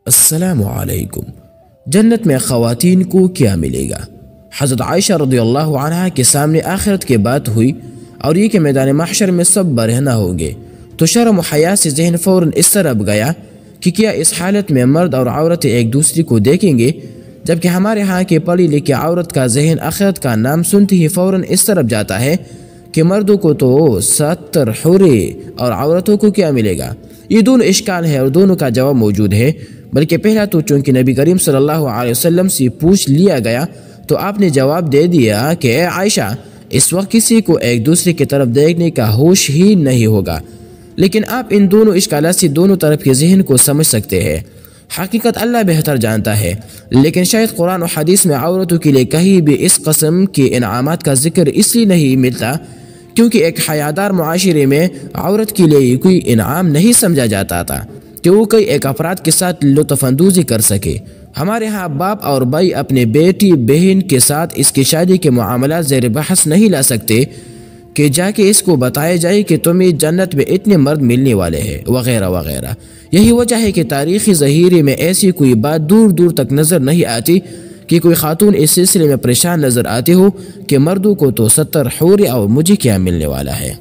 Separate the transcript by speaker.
Speaker 1: السلام علیکم۔ جنت میں خواتین کو کیا ملے گا؟ حضرت عائشہ رضی اللہ عنہ کے سامنے آخرت کی بات ہوئی اور یہ کہ میدان محشر میں سب برہنہ ہوں گے، تو شرم و حیا سے ذہن فوراً اس طرف گیا کہ کیا اس حالت میں مرد اور عورتیں ایک دوسرے کو دیکھیں گے؟ جبکہ ہمارے ہاں کے پڑھی لکھی عورت کا ذہن آخرت کا نام سنتے ہی فوراً اس طرف جاتا ہے کہ مردوں کو تو 70 حورے اور عورتوں کو کیا ملے گا؟ یہ دونوں اشکال ہے اور دونوں کا جواب موجود ہے، بلکہ پہلا تو چونکہ نبی کریم صلی اللہ علیہ وسلم سے پوچھ لیا گیا تو آپ نے جواب دے دیا کہ اے عائشہ، اس وقت کسی کو ایک دوسرے کی طرف دیکھنے کا ہوش ہی نہیں ہوگا۔ لیکن آپ ان دونوں اشکالات سے دونوں طرف کے ذہن کو سمجھ سکتے ہیں۔ حقیقت اللہ بہتر جانتا ہے، لیکن شاید قرآن و حدیث میں عورتوں کے لیے کہیں بھی اس قسم کے انعامات کا ذکر اس لیے نہیں ملتا کیونکہ ایک حیادار معاشرے میں عورت کے لیے کوئی انعام نہیں سمجھا جاتا تھا کہ وہ کئی ایک افراد کے ساتھ لطف اندوزی کر سکے۔ ہمارے ہاں باپ اور بھائی اپنے بیٹی بہن کے ساتھ اس کی شادی کے معاملات زیر بحث نہیں لا سکتے کہ جا کے اس کو بتایا جائے کہ تمہیں جنت میں اتنے مرد ملنے والے ہیں وغیرہ وغیرہ۔ یہی وجہ ہے کہ تاریخی ظہیرے میں ایسی کوئی بات دور دور تک نظر نہیں آتی کہ کوئی خاتون اس سلسلے میں پریشان نظر آتی ہو کہ مردوں کو تو 70 حورے اور مجھے کیا ملنے والا ہے۔